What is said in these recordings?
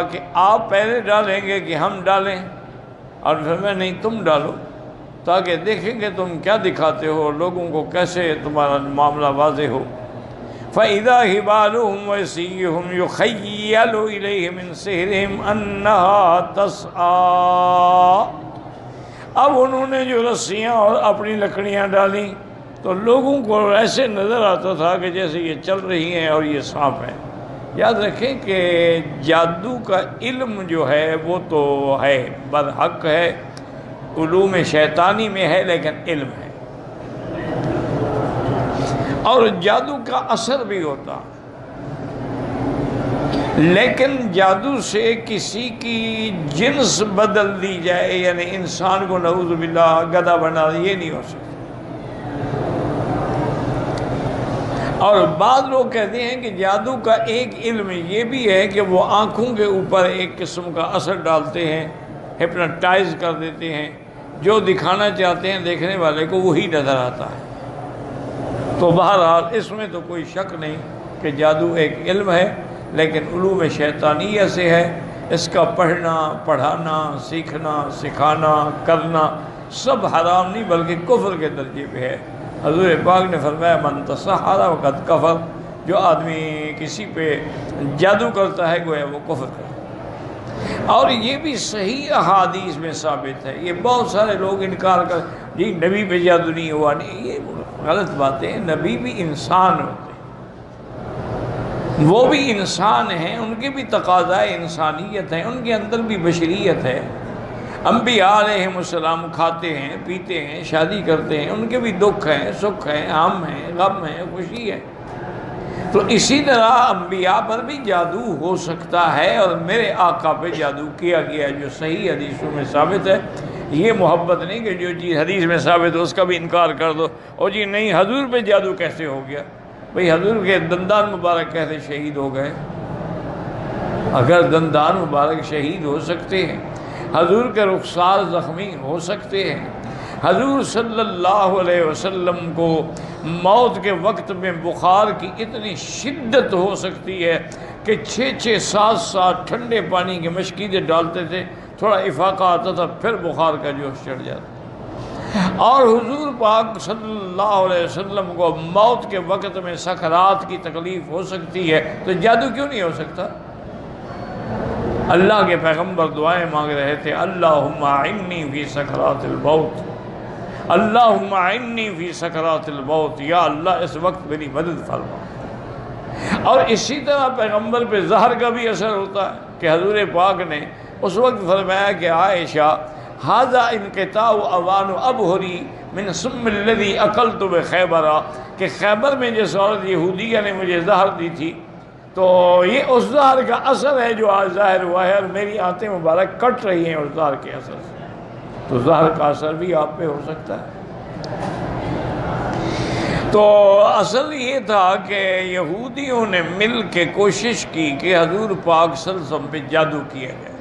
کہ آپ پہلے ڈالیں گے کہ ہم ڈالیں؟ اور فرمایا نہیں تم ڈالو، تاکہ دیکھیں کہ تم کیا دکھاتے ہو، لوگوں کو کیسے تمہارا معاملہ واضح ہو۔ فَإِذَا حِبَالُهُمْ وَعِصِيُّهُمْ يُخَيَّلُ إِلَيْهِ مِنْ سِحْرِهِمْ أَنَّهَا تَسْعَىٰ۔ اب انہوں نے جو رسیاں اور اپنی لکڑیاں ڈالیں تو لوگوں کو ایسے نظر آتا تھا کہ جیسے یہ چل رہی ہیں اور یہ سانپ ہیں۔ یاد رکھیں کہ جادو کا علم جو ہے وہ تو ہے، برحق ہے، علوم شیطانی میں ہے، لیکن علم ہے، اور جادو کا اثر بھی ہوتا، لیکن جادو سے کسی کی جنس بدل دی جائے، یعنی انسان کو نعوذ باللہ گدھا بنا دے، یہ نہیں ہو سکتا۔ اور بعض لوگ کہتے ہیں کہ جادو کا ایک علم یہ بھی ہے کہ وہ آنکھوں کے اوپر ایک قسم کا اثر ڈالتے ہیں، ہپنوٹائز کر دیتے ہیں، جو دکھانا چاہتے ہیں دیکھنے والے کو وہی نظر آتا ہے۔ تو بہرحال اس میں تو کوئی شک نہیں کہ جادو ایک علم ہے، لیکن علوم شیطانیہ سے ہے۔ اس کا پڑھنا، پڑھانا، سیکھنا، سکھانا، کرنا سب حرام نہیں بلکہ کفر کے درجے پہ ہے۔ حضور پاک نے فرمایا من تسحر وقد کفر، جو آدمی کسی پہ جادو کرتا ہے گویا وہ کفر کرتا ہے۔ اور یہ بھی صحیح احادیث میں ثابت ہے۔ یہ بہت سارے لوگ انکار کر جی نبی پہ جادو نہیں ہوا، نہیں، یہ غلط باتیں۔ نبی بھی انسان ہوتے ہیں، وہ بھی انسان ہیں، ان کے بھی تقاضائے انسانیت ہیں، ان کے اندر بھی بشریت ہے۔ انبیاء علیہم السلام کھاتے ہیں، پیتے ہیں، شادی کرتے ہیں، ان کے بھی دکھ ہیں، سکھ ہیں، غم ہیں، غم ہے، خوشی ہے۔ تو اسی طرح انبیاء پر بھی جادو ہو سکتا ہے، اور میرے آقا پہ جادو کیا گیا جو صحیح حدیثوں میں ثابت ہے۔ یہ محبت نہیں کہ جو چیز حدیث میں ثابت ہو اس کا بھی انکار کر دو، اور جی نہیں حضور پہ جادو کیسے ہو گیا؟ بھئی حضور کے دندان مبارک کیسے شہید ہو گئے؟ اگر دندان مبارک شہید ہو سکتے ہیں، حضور کے رخسار زخمی ہو سکتے ہیں، حضور صلی اللہ علیہ وسلم کو موت کے وقت میں بخار کی اتنی شدت ہو سکتی ہے کہ 6 7 ٹھنڈے پانی کے مشکیزیں ڈالتے تھے، تھوڑا افاقہ آتا تھا پھر بخار کا جوش چڑھ جاتا۔ اور حضور پاک صلی اللہ علیہ وسلم کو موت کے وقت میں سکرات کی تکلیف ہو سکتی ہے، تو جادو کیوں نہیں ہو سکتا؟ اللہ کے پیغمبر دعائیں مانگ رہے تھے، اللہم اعنی فی سکرات الموت، اللہم اعنی فی سکرات الموت، یا اللہ اس وقت میری مدد فرما۔ اور اسی طرح پیغمبر پہ زہر کا بھی اثر ہوتا ہے کہ حضور پاک نے اس وقت فرمایا کہ عائشہ ھذا انقطاع اوان ابہری من سم الذی اکلت بخیبر، کہ خیبر میں جس عورت یہودیہ نے مجھے زہر دی تھی تو یہ اس زہر کا اثر ہے جو آج ظاہر ہوا ہے، اور میری آنتیں مبارک کٹ رہی ہیں اس زہر کے اثر سے۔ تو زہر کا اثر بھی آپ پہ ہو سکتا ہے۔ تو اصل یہ تھا کہ یہودیوں نے مل کے کوشش کی کہ حضور پاک صلی اللہ علیہ وسلم پہ جادو کیا جائے۔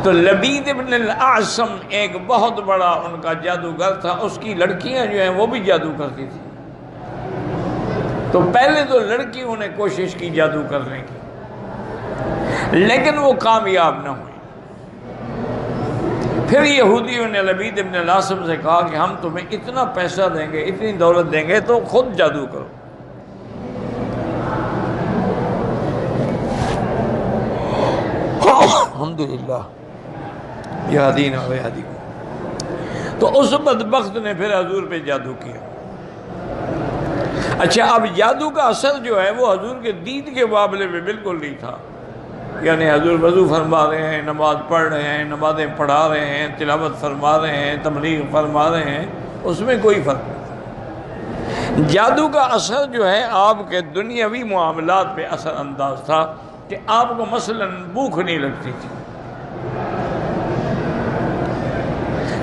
تو لبید ابن الاعصم ایک بہت بڑا ان کا جادوگر تھا، اس کی لڑکیاں جو ہیں وہ بھی جادو کرتی تھیں۔ تو پہلے تو لڑکیوں نے کوشش کی جادو کرنے کی، لیکن وہ کامیاب نہ ہوئی۔ پھر یہودیوں نے لبید ابن الاعصم سے کہا کہ ہم تمہیں اتنا پیسہ دیں گے، اتنی دولت دیں گے، تو خود جادو کرو۔ الحمدللہ یہدینا و یہدیکم۔ تو اس بدبخت نے پھر حضور پہ جادو کیا۔ اچھا، اب جادو کا اثر جو ہے وہ حضور کے دین کے معاملے میں بالکل نہیں تھا، یعنی حضور وضو فرما رہے ہیں، نماز پڑھ رہے ہیں، نمازیں پڑھا رہے ہیں، تلاوت فرما رہے ہیں، تبلیغ فرما رہے ہیں، اس میں کوئی فرق نہیں۔ جادو کا اثر جو ہے آپ کے دنیاوی معاملات پہ اثر انداز تھا کہ آپ کو مثلاً بھوک نہیں لگتی تھی۔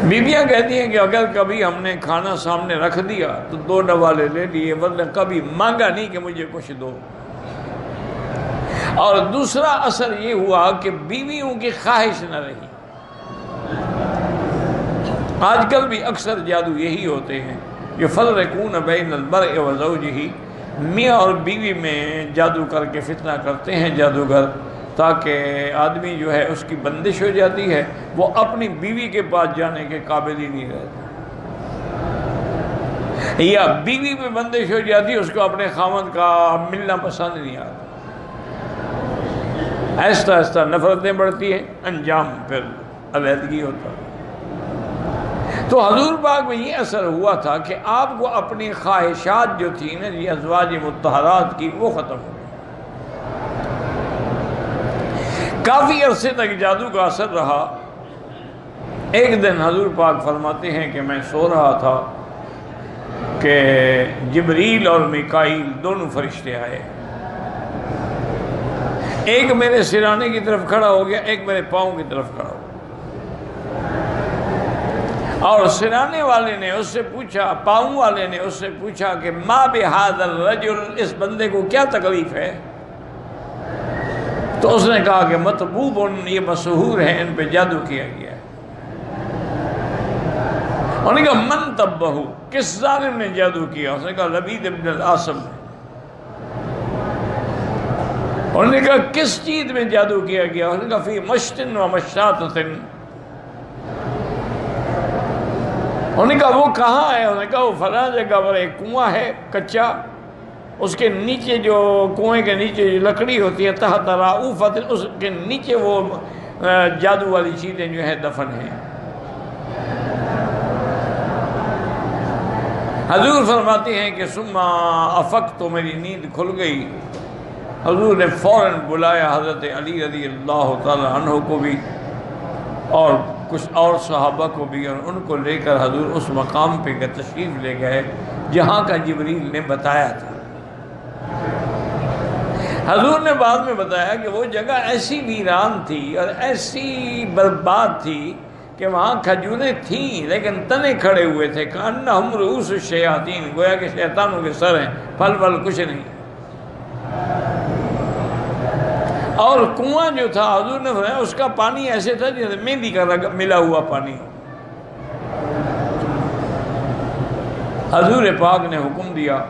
بیویاں کہتی ہیں کہ اگر کبھی ہم نے کھانا سامنے رکھ دیا تو 2 نوالے لے لیے، ورنہ کبھی مانگا نہیں کہ مجھے کچھ دو۔ اور دوسرا اثر یہ ہوا کہ بیویوں کی خواہش نہ رہی۔ آج کل بھی اکثر جادو یہی ہوتے ہیں، یفرقون بین المرء وزوجہ، میاں اور بیوی میں جادو کر کے فتنہ کرتے ہیں جادوگر، تاکہ آدمی جو ہے اس کی بندش ہو جاتی ہے، وہ اپنی بیوی کے پاس جانے کے قابل ہی نہیں رہتا، یا بیوی پہ بندش ہو جاتی ہے، اس کو اپنے خاوند کا ملنا پسند نہیں آتا، آہستہ آہستہ نفرتیں بڑھتی ہیں، انجام پھر علیحدگی ہوتا۔ تو حضور پاک میں یہ اثر ہوا تھا کہ آپ کو اپنی خواہشات جو تھیں نا یہ ازواج مطہرات کی، وہ ختم ہو گئی۔ کافی عرصے تک جادو کا اثر رہا۔ ایک دن حضور پاک فرماتے ہیں کہ میں سو رہا تھا کہ جبریل اور میکائیل دونوں فرشتے آئے، ایک میرے سرانے کی طرف کھڑا ہو گیا، ایک میرے پاؤں کی طرف کھڑا ہو گیا، اور سرانے والے نے اس سے پوچھا، پاؤں والے نے اس سے پوچھا کہ ما بہذا الرجل، اس بندے کو کیا تکلیف ہے؟ تو اس نے کہا کہ مطبوب، یہ مسحور ہیں، ان پہ جادو کیا گیا ہے۔ انہوں نے کہا من طبہ، کس ظالم نے جادو کیا؟ اس نے کہا لبید ابن العاصم نے۔ انہوں نے کہا کس چیز میں جادو کیا گیا؟ انہوں نے کہا فی مشتن و مشاتۃ۔ انہوں نے کہا وہ کہاں ہے؟ انہوں نے کہا وہ فلاں جگہ پر ایک کنواں ہے کچا، اس کے نیچے جو کنویں کے نیچے جو لکڑی ہوتی ہے تحت رعوفۃ، اس کے نیچے وہ جادو والی چیزیں جو ہے دفن ہیں۔ حضور فرماتے ہیں کہ ثم افقت، تو میری نیند کھل گئی۔ حضور نے فوراً بلایا حضرت علی رضی اللہ تعالی عنہ کو بھی اور کچھ اور صحابہ کو بھی، اور ان کو لے کر حضور اس مقام پہ تشریف لے گئے جہاں کا جبریل نے بتایا تھا۔ حضور نے بعد میں بتایا کہ وہ جگہ ایسی ویران تھی اور ایسی برباد تھی کہ وہاں کھجوریں تھیں لیکن تنے کھڑے ہوئے تھے، کأنہم رؤوس الشیاطین، گویا کہ شیطانوں کے سر ہیں، پھل کچھ نہیں۔ اور کنواں جو تھا حضور نے فرمایا اس کا پانی ایسے تھا جیسے مہندی کا ملا ہوا پانی ہو۔ حضور پاک نے حکم دیا،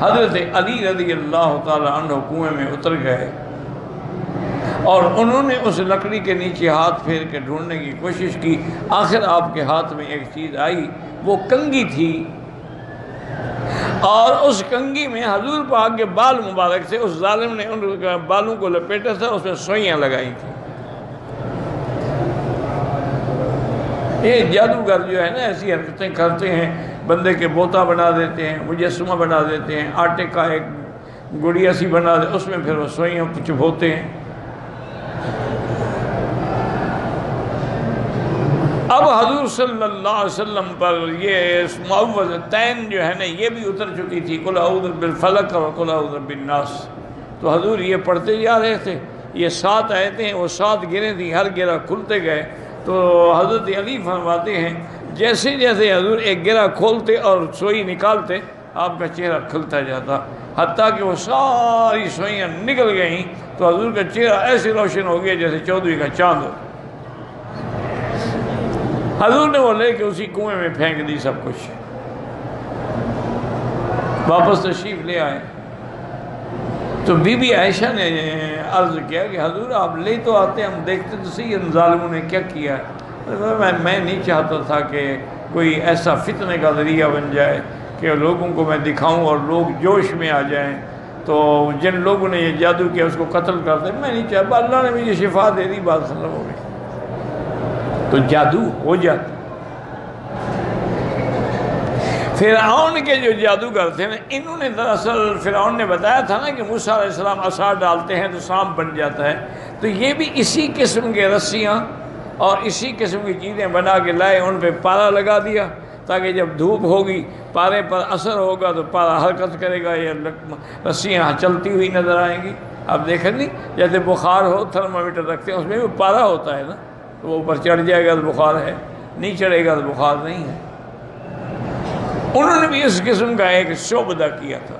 حضرت علی رضی اللہ تعالی عنہ کنویں میں اتر گئے اور انہوں نے اس لکڑی کے نیچے ہاتھ پھیر کے ڈھونڈنے کی کوشش کی۔ آخر آپ کے ہاتھ میں ایک چیز آئی، وہ کنگھی تھی، اور اس کنگھی میں حضور پاک کے بال مبارک تھے۔ اس ظالم نے ان بالوں کو لپیٹا تھا، اس میں سوئیاں لگائی تھیں۔ یہ جادوگر جو ہے نا ایسی حرکتیں کرتے ہیں، بندے کے بوتا بنا دیتے ہیں، مجسمہ بنا دیتے ہیں، آٹے کا ایک گڑیا سی بنا دے، اس میں پھر وہ سوئیاں چبھوتے ہیں۔ اب حضور صلی اللہ علیہ وسلم پر یہ معوذتین جو ہے نا یہ بھی اتر چکی تھی، قل اعوذ بالفلق اور قل اعوذ بالناس۔ تو حضور یہ پڑھتے جا رہے تھے، یہ 7 آیتیں ہیں، وہ 7 گریں تھیں، ہر گرہ کھلتے گئے۔ تو حضرت علی فرماتے ہیں جیسے جیسے حضور ایک گرہ کھولتے اور سوئی نکالتے آپ کا چہرہ کھلتا جاتا، حتیٰ کہ وہ ساری سوئیاں نکل گئیں تو حضور کا چہرہ ایسے روشن ہو گیا جیسے 14ویں کا چاند ہو۔ حضور نے وہ لے کے اسی کنویں میں پھینک دی سب کچھ، واپس تشریف لے آئے۔ تو بی بی عائشہ نے عرض کیا کہ حضور آپ لے تو آتے، ہم دیکھتے تو صحیح ان ظالموں نے کیا کیا ہے۔ میں نہیں چاہتا تھا کہ کوئی ایسا فتنے کا ذریعہ بن جائے کہ لوگوں کو میں دکھاؤں اور لوگ جوش میں آ جائیں، تو جن لوگوں نے یہ جادو کیا اس کو قتل کر دیں۔ میں نہیں چاہتا، اللہ نے مجھے شفا دے دی، بات ختم ہو گئی۔ تو جادو ہو جاتا۔ فرعون کے جو جادوگر تھے نا، انہوں نے دراصل فرعون نے بتایا تھا نا کہ موسیٰ علیہ السلام عصا ڈالتے ہیں تو سانپ بن جاتا ہے، تو یہ بھی اسی قسم کے رسیاں اور اسی قسم کی چیزیں بنا کے لائے، ان پہ پارا لگا دیا تاکہ جب دھوپ ہوگی پارے پر اثر ہوگا تو پارا حرکت کرے گا، یہ رسیاں چلتی ہوئی نظر آئیں گی۔ آپ دیکھیں نہیں جیسے بخار ہو، تھرمامیٹر رکھتے ہیں اس میں بھی پارا ہوتا ہے نا، تو وہ اوپر چڑھ جائے گا تو بخار ہے، نہیں چڑھے گا تو بخار نہیں ہے۔ انہوں نے بھی اس قسم کا ایک شعبدہ کیا تھا،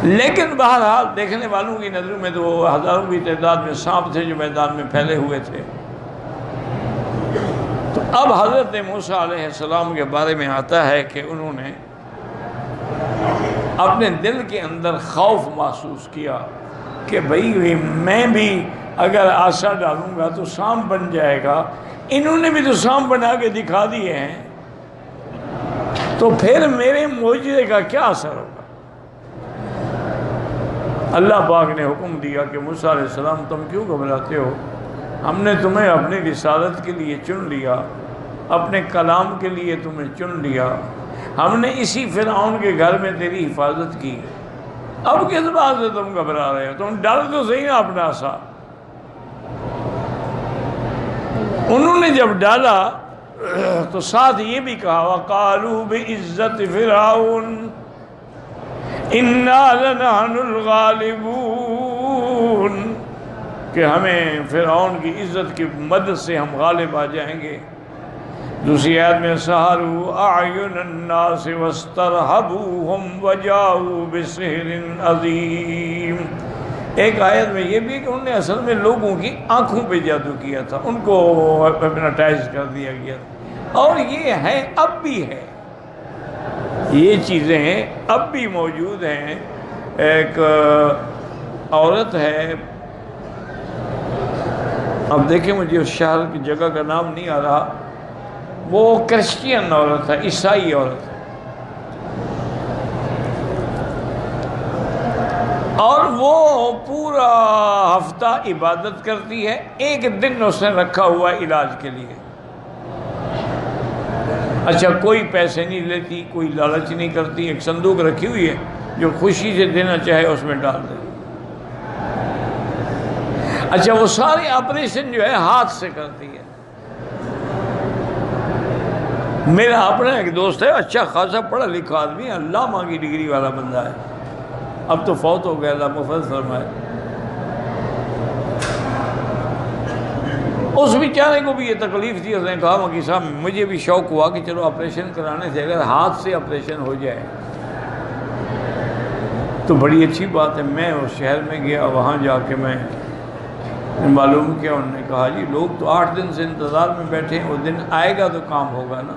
لیکن بہرحال دیکھنے والوں کی نظروں میں تو ہزاروں کی تعداد میں سانپ تھے جو میدان میں پھیلے ہوئے تھے۔ تو اب حضرت موسیٰ علیہ السلام کے بارے میں آتا ہے کہ انہوں نے اپنے دل کے اندر خوف محسوس کیا کہ بھئی میں بھی اگر آسا ڈالوں گا تو سانپ بن جائے گا، انہوں نے بھی تو سانپ بنا کے دکھا دیے ہیں، تو پھر میرے معجزے کا کیا اثر ہوگا؟ اللہ پاک نے حکم دیا کہ موسیٰ علیہ السلام تم کیوں گھبراتے ہو؟ ہم نے تمہیں اپنی رسالت کے لیے چن لیا، اپنے کلام کے لیے تمہیں چن لیا، ہم نے اسی فرعون کے گھر میں تیری حفاظت کی، اب کس بات سے تم گھبرا رہے ہو؟ تم ڈر تو صحیح نا اپنا سا۔ انہوں نے جب ڈالا تو ساتھ یہ بھی کہا وَقَالُوا بِعِزَّةِ فِرْعَوْنَ إِنَّا لَنَحْنُ الْغَالِبُونَ، کہ ہمیں فرعون کی عزت کی مدد سے ہم غالب آ جائیں گے۔ دوسری آیت میں سَحَرُوا أَعْيُنَ النَّاسِ وَاسْتَرْهَبُوهُمْ وَجَاءُوا بِسِحْرٍ عَظِيمٍ۔ ایک آیت میں یہ بھی کہ انہوں نے اصل میں لوگوں کی آنکھوں پہ جادو کیا تھا، ان کو ہپنوٹائز کر دیا گیا تھا، اور یہ ہے اب بھی ہے، یہ چیزیں اب بھی موجود ہیں۔ ایک عورت ہے، اب دیکھیں مجھے اس شہر کی جگہ کا نام نہیں آ رہا، وہ کرسچین عورت ہے، عیسائی عورت ہے، اور وہ پورا ہفتہ عبادت کرتی ہے، ایک دن اس نے رکھا ہوا ہے علاج کے لیے۔ اچھا، کوئی پیسے نہیں لیتی، کوئی لالچ نہیں کرتی، ایک صندوق رکھی ہوئی ہے، جو خوشی سے دینا چاہے اس میں ڈال دے۔ اچھا، وہ سارے آپریشن جو ہے ہاتھ سے کرتی ہے۔ میرا اپنا ایک دوست ہے، اچھا خاصا پڑھا لکھا آدمی، علامہ کی ڈگری والا بندہ ہے، اب تو فوت ہو گیا، اللہ محفوظ فرمائے۔ اس بیچارے کو بھی یہ تکلیف تھی، اس نے کہا مکی صاحب مجھے بھی شوق ہوا کہ چلو آپریشن کرانے سے اگر ہاتھ سے آپریشن ہو جائے تو بڑی اچھی بات ہے۔ میں اس شہر میں گیا، وہاں جا کے میں معلوم کیا، انہوں نے کہا جی لوگ تو 8 دن سے انتظار میں بیٹھے ہیں، وہ دن آئے گا تو کام ہوگا نا۔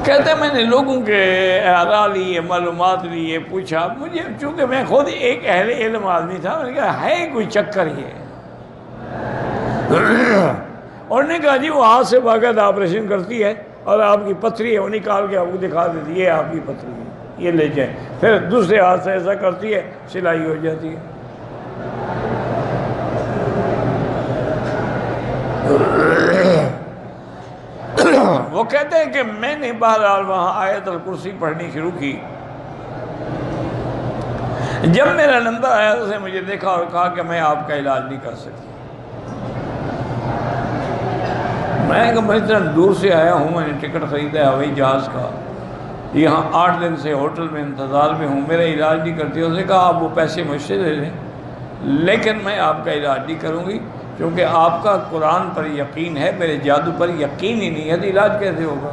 کہتے ہیں میں نے لوگوں کے آراء لیے، معلومات لیے، پوچھا، مجھے چونکہ میں خود ایک اہل علم آدمی تھا، میں نے کہا ہے کوئی چکر یہ، اور نے کہا جی وہ ہاتھ سے باقاعدہ آپریشن کرتی ہے اور آپ کی پتھری ہے وہ نکال کے آپ کو دکھا دیتی ہے، یہ آپ کی پتھری ہے، یہ لے جائیں، پھر دوسرے ہاتھ سے ایسا کرتی ہے، سلائی ہو جاتی ہے۔ وہ کہتے ہیں کہ میں نے بہرحال وہاں آیت الکرسی پڑھنی شروع کی، جب میرا نمبر آیا تو اس نے مجھے دیکھا اور کہا کہ میں آپ کا علاج نہیں کر سکتی۔ میں نے کہا میں اتنا دور سے آیا ہوں، میں نے ٹکٹ خریدا ہے ہوائی جہاز کا، یہاں 8 دن سے ہوٹل میں انتظار میں ہوں، میرا علاج نہیں کرتی۔ اس نے کہا آپ وہ پیسے مجھ سے لے لیں، لیکن میں آپ کا علاج نہیں کروں گی، کیونکہ آپ کا قرآن پر یقین ہے، میرے جادو پر یقین ہی نہیں ہے، تو علاج کیسے ہوگا؟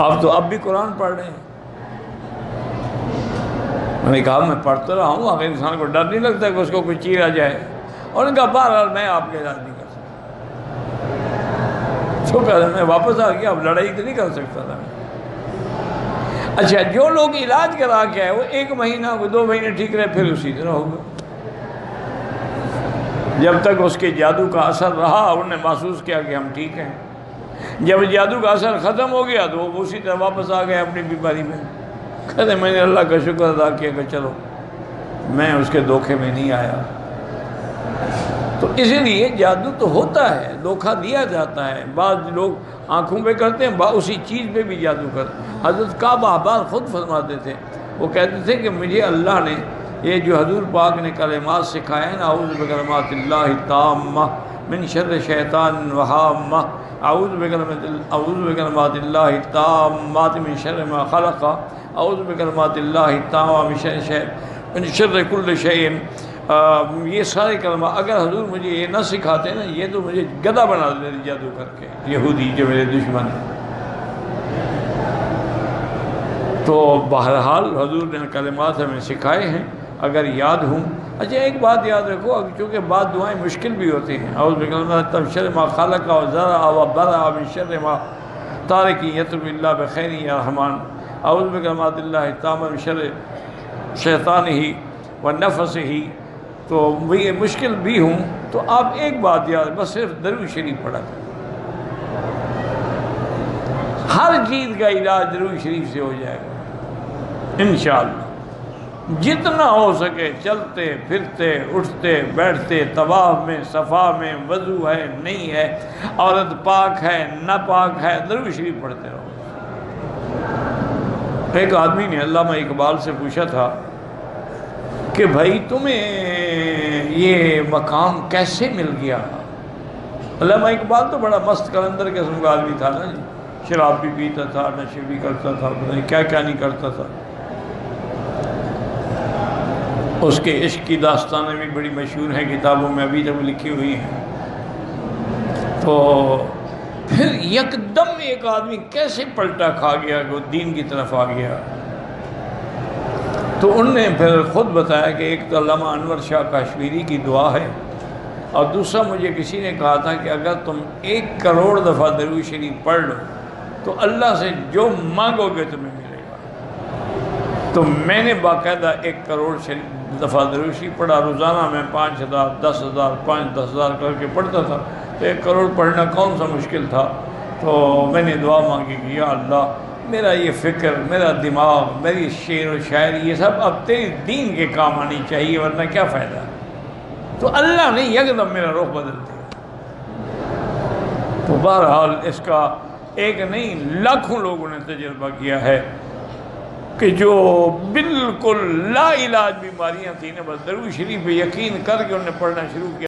آپ تو اب بھی قرآن پڑھ رہے ہیں۔ میں نے کہا میں پڑھتا رہا ہوں، اگر انسان کو ڈر نہیں لگتا کہ اس کو کوئی چیز آ جائے، اور نے کہا بہرحال میں آپ کا علاج نہیں کر سکتا۔ تو کہا میں واپس آ گیا، اب لڑائی تو نہیں کر سکتا تھا۔ اچھا، جو لوگ علاج کرا کے آئے وہ 1 مہینہ 2 مہینے ٹھیک رہے، پھر اسی طرح ہوگا، جب تک اس کے جادو کا اثر رہا انہوں نے محسوس کیا کہ ہم ٹھیک ہیں۔ جب جادو کا اثر ختم ہو گیا تو وہ اسی طرح واپس آ گئے اپنی بیماری میں۔ کہتے میں نے اللہ کا شکر ادا کیا کہ چلو میں اس کے دھوکے میں نہیں آیا۔ تو اسی لیے جادو تو ہوتا ہے، دھوکہ دیا جاتا ہے، بعض لوگ آنکھوں پہ کرتے ہیں، اسی چیز پہ بھی جادو کرتے ہیں۔ حضرت کعب احبار خود فرماتے تھے، وہ کہتے تھے کہ مجھے اللہ نے یہ جو حضور پاک نے کلمات سکھائے نا، اعوذ بکلمات اللہ التامہ من شر شیطان وہامہ، اعوذ بکلمات اللہ التامات من شر ما خلق، اعوذ بکلمات اللہ التامہ من شر کل شیء، یہ سارے کلمات اگر حضور مجھے یہ نہ سکھاتے نا، یہ تو مجھے گدھا بنا دیتے جادو کر کے، یہودی جو میرے دشمن ہیں۔ تو بہرحال حضور نے کلمات ہمیں سکھائے ہیں، اگر یاد ہوں۔ اچھا ایک بات یاد رکھو، چونکہ بعض دعائیں مشکل بھی ہوتی ہیں، اعوذ بکلمات من شر ما خلق و ذرع و برع من شر ما تارک یترک الا بخیر یا رحمان، اعوذ بکلمات اللہ التامہ من شر شیطان ہی و نفس ہی، تو یہ مشکل بھی ہوں تو آپ ایک بات یاد، بس صرف درود شریف پڑھا کریں، ہر چیز کا علاج درود شریف سے ہو جائے گا انشاءاللہ۔ جتنا ہو سکے چلتے پھرتے اٹھتے بیٹھتے، طواف میں صفا میں، وضو ہے نہیں ہے، عورت پاک ہے نہ پاک ہے، درود شریف پڑھتے رہو۔ ایک آدمی نے علامہ اقبال سے پوچھا تھا کہ بھائی تمہیں یہ مقام کیسے مل گیا؟ علامہ اقبال تو بڑا مست کلندر قسم کا آدمی تھا نا جی، شراب بھی پیتا تھا، نشے بھی کرتا تھا، پتہ نہیں کیا کیا نہیں کرتا تھا۔ اس کے عشق کی داستانیں بھی بڑی مشہور ہیں، کتابوں میں ابھی تک لکھی ہوئی ہیں۔ تو پھر یکدم ایک آدمی کیسے پلٹا کھا گیا کہ وہ دین کی طرف آ گیا؟ تو ان نے پھر خود بتایا کہ ایک تو علامہ انور شاہ کاشمیری کی دعا ہے، اور دوسرا مجھے کسی نے کہا تھا کہ اگر تم 1 کروڑ دفعہ درود شریف پڑھ لو تو اللہ سے جو مانگو گے تمہیں ملے گا۔ تو میں نے باقاعدہ 1 کروڑ دفعہ درود شریف پڑھا، روزانہ میں 5000 10,000 5-10,000 کر کے پڑھتا تھا، تو 1 کروڑ پڑھنا کون سا مشکل تھا۔ تو میں نے دعا مانگی کہ یا اللہ میرا یہ فکر، میرا دماغ، میری شعر و شاعری، یہ سب اب تیری دین کے کام آنی چاہیے، ورنہ کیا فائدہ۔ تو اللہ نے یکدم میرا رخ بدل دیا۔ تو بہرحال اس کا ایک نہیں لاکھوں لوگوں نے تجربہ کیا ہے کہ جو بالکل لا علاج بیماریاں تھیں نا، بس درود شریف پہ یقین کر کے انہیں پڑھنا شروع کیا۔